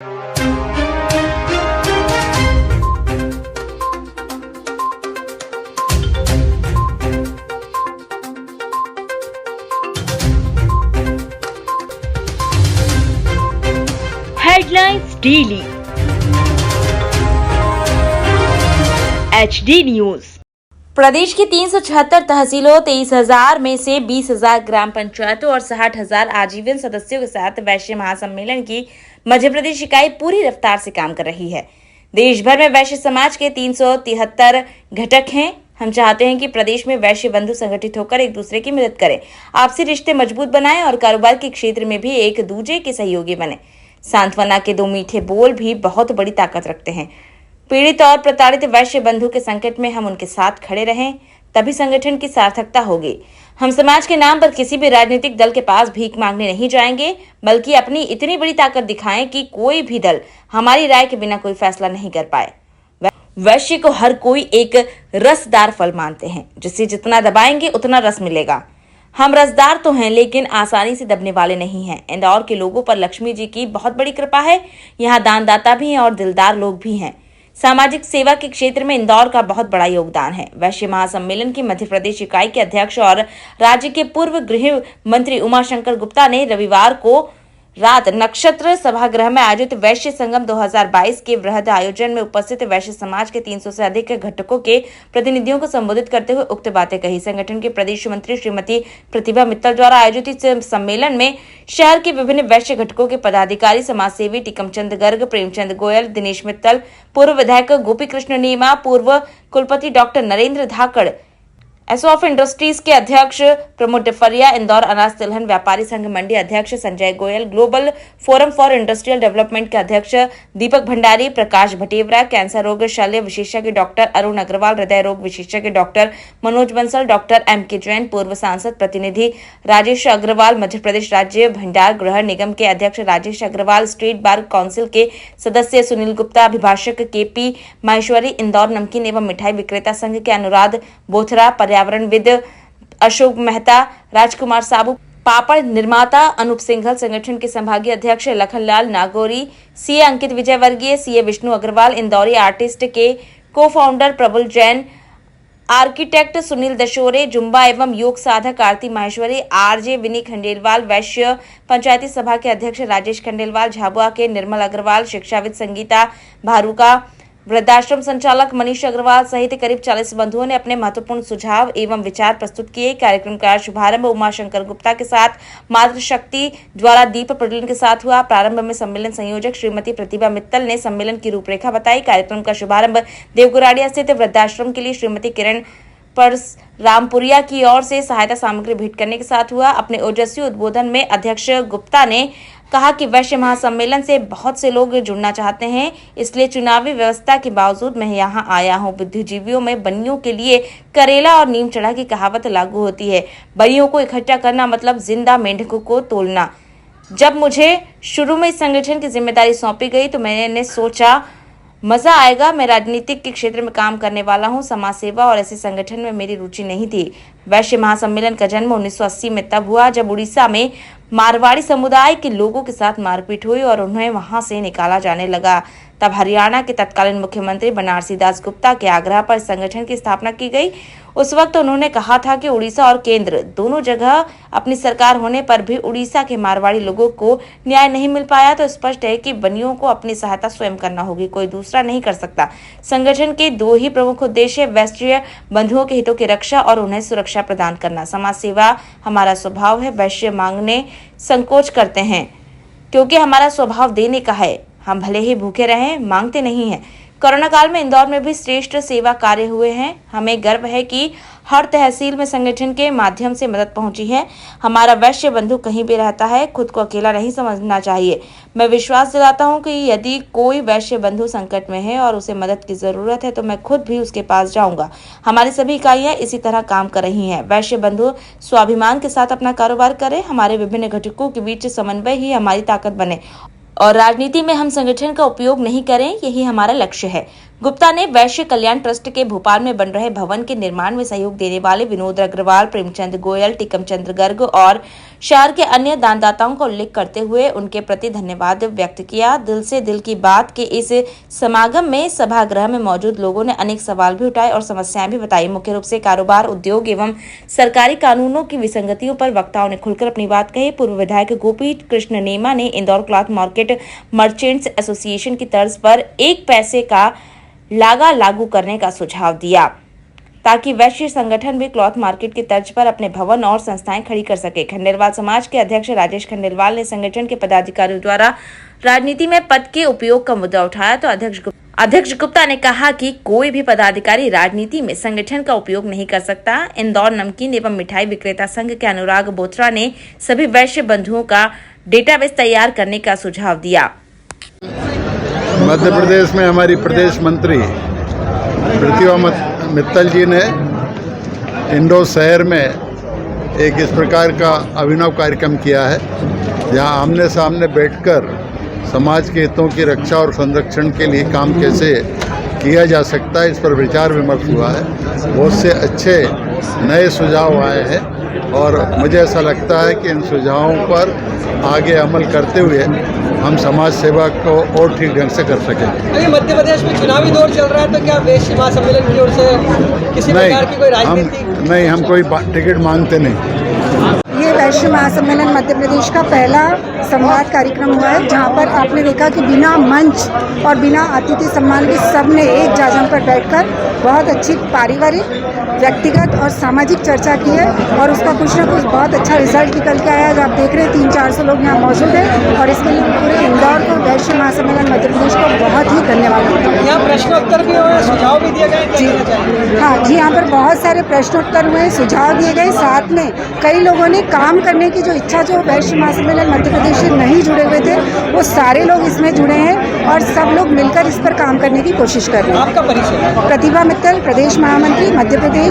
Headlines daily HD news. प्रदेश की 376 तहसीलों 23,000 में से 20,000 ग्राम पंचायतों और 60,000 आजीवन सदस्यों के साथ वैश्य महासम्मेलन की मध्य प्रदेश इकाई पूरी रफ्तार से काम कर रही है। देश भर में वैश्य समाज के 373 घटक हैं। हम चाहते हैं कि प्रदेश में वैश्य बंधु संगठित होकर एक दूसरे की मदद करें, आपसी रिश्ते मजबूत बनाएं और कारोबार के क्षेत्र में भी एक दूसरे के सहयोगी बने। सांत्वना के 2 मीठे बोल भी बहुत बड़ी ताकत रखते हैं। पीड़ित और प्रताड़ित वैश्य बंधु के संकट में हम उनके साथ खड़े रहें, तभी संगठन की सार्थकता होगी। हम समाज के नाम पर किसी भी राजनीतिक दल के पास भीख मांगने नहीं जाएंगे, बल्कि अपनी इतनी बड़ी ताकत दिखाएं कि कोई भी दल हमारी राय के बिना कोई फैसला नहीं कर पाए। वैश्य को हर कोई एक रसदार फल मानते हैं, जिसे जितना दबाएंगे उतना रस मिलेगा। हम रसदार तो हैं, लेकिन आसानी से दबने वाले नहीं हैं। इंदौर के लोगों पर लक्ष्मी जी की बहुत बड़ी कृपा है। यहाँ दानदाता भी हैं और दिलदार लोग भी हैं। सामाजिक सेवा के क्षेत्र में इंदौर का बहुत बड़ा योगदान है। वैश्य महासम्मेलन की मध्य प्रदेश इकाई के अध्यक्ष और राज्य के पूर्व गृह मंत्री उमाशंकर गुप्ता ने रविवार को रात नक्षत्र सभागृह में आयोजित वैश्य संगम 2022 के वृहद आयोजन में उपस्थित वैश्य समाज के 300 से अधिक घटकों के प्रतिनिधियों को संबोधित करते हुए उक्त बातें कही। संगठन के प्रदेश मंत्री श्रीमती प्रतिभा मित्तल द्वारा आयोजित इस सम्मेलन में शहर के विभिन्न वैश्य घटकों के पदाधिकारी, समाजसेवी टिकमचंद गर्ग, प्रेमचंद गोयल, दिनेश मित्तल, पूर्व विधायक गोपी कृष्ण नीमा, पूर्व कुलपति डॉक्टर नरेंद्र धाकड़, एसो ऑफ इंडस्ट्रीज के अध्यक्ष प्रमोद टिफरिया, इंदौर अनाज तिलहन व्यापारी संघ मंडी अध्यक्ष Sanjay Goyal, global forum for industrial development के अध्यक्ष दीपक भंडारी, प्रकाश भटेवरा, कैंसर रोग शल्य विशेषज्ञ डॉक्टर अरुण अग्रवाल, हृदय रोग विशेषज्ञ doctor Manoj Bansal, doctor MK Jain, पूर्व सांसद प्रतिनिधि राजेश अग्रवाल, मध्य प्रदेश राज्य भंडार गृह निगम के अध्यक्ष Rajesh Agarwal, state bar council के सदस्य सुनील गुप्ता, अभिभाषक KP माहेश्वरी, इंदौर नमकीन एवं मिठाई विक्रेता संघ के अनुराध बोथरा, पर्यावरणविद अशोक मेहता, राजकुमार साबू, पापड़ निर्माता अनूप सिंघल, संगठन के संभागीय अध्यक्ष लखनलाल नागौरी, CA अंकित विजय वर्गीय, CA विष्णु अग्रवाल, इंदौरी आर्टिस्ट के co-founder Prabul Jain, architect Sunil Dashore, zumba एवं योग साधक आरती माहेश्वरी, RJ विनी खंडेलवाल, वैश्य पंचायती सभा के अध्यक्ष राजेश खंडेलवाल, झाबुआ के निर्मल अग्रवाल, शिक्षाविद संगीता भारूका, वृद्धाश्रम संचालक मनीष अग्रवाल सहित करीब 40 बंधुओं ने अपने महत्वपूर्ण सुझाव एवं विचार प्रस्तुत किए। कार्यक्रम का शुभारंभ उमाशंकर गुप्ता के साथ मातृशक्ति द्वारा दीप प्रज्वलन के साथ हुआ। प्रारंभ में सम्मेलन संयोजक श्रीमती प्रतिभा मित्तल ने सम्मेलन की रूपरेखा बताई। कार्यक्रम का शुभारंभ देवगुराड़िया स्थित वृद्धाश्रम के लिए श्रीमती किरण रामपुरिया की ओर से सहायता सामग्री भेंट करने के साथ हुआ। अपने ओजस्वी उद्बोधन में अध्यक्ष गुप्ता ने कहा कि वैश्य महासम्मेलन से बहुत से लोग जुड़ना चाहते हैं, इसलिए चुनावी व्यवस्था के बावजूद मैं यहाँ आया हूँ। बुद्धिजीवियों में बनियों के लिए करेला और नीम चढ़ा की कहावत लागू होती है। बनियों को इकट्ठा करना मतलब जिंदा मेंढकों को तोलना। जब मुझे शुरू में इस संगठन की जिम्मेदारी सौंपी गई तो मैंने सोचा मजा आएगा। मैं राजनीतिक के क्षेत्र में काम करने वाला हूं, समाज सेवा और ऐसे संगठन में मेरी रुचि नहीं थी। वैश्य महासम्मेलन का जन्म 1980 में तब हुआ जब उड़ीसा में मारवाड़ी समुदाय के लोगों के साथ मारपीट हुई और उन्हें वहां से निकाला जाने लगा। तब हरियाणा के तत्कालीन मुख्यमंत्री बनारसी दास गुप्ता के आग्रह पर संगठन की स्थापना की गई। उस वक्त उन्होंने कहा था कि उड़ीसा और केंद्र दोनों जगह अपनी सरकार होने पर भी उड़ीसा के मारवाड़ी लोगों को न्याय नहीं मिल पाया, तो स्पष्ट है कि बनियों को अपनी सहायता स्वयं करना होगी, कोई दूसरा नहीं कर सकता। संगठन के 2 ही प्रमुख उद्देश्य वैश्य बंधुओं के हितों की रक्षा और उन्हें सुरक्षा प्रदान करना। समाज सेवा हमारा स्वभाव है। वैश्य मांगने संकोच करते हैं क्योंकि हमारा स्वभाव देने का है। हम भले ही भूखे रहें, मांगते नहीं हैं। कोरोना काल में इंदौर में भी श्रेष्ठ सेवा कार्य हुए हैं। हमें गर्व है कि हर तहसील में संगठन के माध्यम से मदद पहुंची है। हमारा वैश्य बंधु कहीं भी रहता है, खुद को अकेला नहीं समझना चाहिए। मैं विश्वास दिलाता हूं कि यदि कोई वैश्य बंधु संकट में है और उसे मदद की जरूरत है तो मैं खुद भी उसके पास जाऊंगा। हमारी सभी इकाइयां इसी तरह काम कर रही हैं। वैश्य बंधु स्वाभिमान के साथ अपना कारोबार करें। हमारे विभिन्न घटकों के बीच समन्वय ही हमारी ताकत बने और राजनीति में हम संगठन का उपयोग नहीं करें, यही हमारा लक्ष्य है। गुप्ता ने वैश्य कल्याण ट्रस्ट के भोपाल में बन रहे भवन के निर्माण में सहयोग देने वाले विनोद अग्रवाल, प्रेमचंद गोयल, टिकम चंद्र गर्ग और शहर के अन्य दानदाताओं का उल्लेख करते हुए उनके प्रति धन्यवाद व्यक्त किया। दिल से दिल की बात के इस समागम में सभागृह में मौजूद लोगों ने अनेक सवाल भी उठाए और समस्याएं भी बताई। मुख्य रूप से कारोबार, उद्योग एवं सरकारी कानूनों की विसंगतियों पर वक्ताओं ने खुलकर अपनी बात कही। पूर्व विधायक गोपी कृष्ण नेमा ने Indore cloth market merchants association की तर्ज पर 1 पैसे का लागा लागू करने का सुझाव दिया ताकि वैश्य संगठन भी क्लॉथ मार्केट की तर्ज पर अपने भवन और संस्थाएं खड़ी कर सके। खंडेलवाल समाज के अध्यक्ष राजेश खंडेलवाल ने संगठन के पदाधिकारियों द्वारा राजनीति में पद के उपयोग का मुद्दा उठाया तो अध्यक्ष गुप्ता ने कहा कि कोई भी पदाधिकारी राजनीति में संगठन का उपयोग नहीं कर सकता। इंदौर नमकीन एवं मिठाई विक्रेता संघ के अनुराग बोथरा ने सभी वैश्य बंधुओं का डेटाबेस तैयार करने का सुझाव दिया। मध्य प्रदेश में हमारी प्रदेश मंत्री प्रतिभा मित्तल जी ने इंदौर शहर में एक इस प्रकार का अभिनव कार्यक्रम किया है जहां आमने सामने बैठकर समाज के हितों की रक्षा और संरक्षण के लिए काम कैसे किया जा सकता है इस पर विचार विमर्श हुआ है। बहुत से अच्छे नए सुझाव आए हैं और मुझे ऐसा लगता है कि इन सुझावों पर आगे अमल करते हुए हम समाज सेवा को और ठीक ढंग से कर सकें। अभी मध्य प्रदेश में चुनावी दौर चल रहा है तो क्या वैश्य महासम्मेलन की ओर से किसी प्रकार की कोई राजनीति? नहीं, हम कोई टिकट मांगते नहीं। ये वैश्य महासम्मेलन मध्य प्रदेश का पहला संवाद कार्यक्रम हुआ है जहाँ पर आपने देखा कि बिना मंच और बिना अतिथि सम्मान के सबने एक जाजम पर बैठकर बहुत अच्छी पारिवारिक, व्यक्तिगत और सामाजिक चर्चा की है और उसका कुछ ना कुछ बहुत अच्छा रिजल्ट निकल के आया। जो आप देख रहे हैं 300-400 लोग यहाँ मौजूद हैं और इसके लिए पूरे इंदौर को वैश्य महासम्मेलन मध्य प्रदेश को बहुत ही धन्यवाद। यहाँ प्रश्नोत्तर भी हुए, सुझाव भी दिए गए जी। हाँ जी, यहाँ पर बहुत सारे प्रश्नोत्तर हुए, सुझाव दिए गए। साथ में कई लोगों ने काम करने की जो इच्छा, जो वैश्य महासम्मेलन मध्य प्रदेश से नहीं जुड़े हुए थे, वो सारे लोग इसमें जुड़े हैं और सब लोग मिलकर इस पर काम करने की कोशिश कर रहे हैं। आपका परिचय? प्रतिभा मित्तल, प्रदेश महामंत्री, मध्य प्रदेश।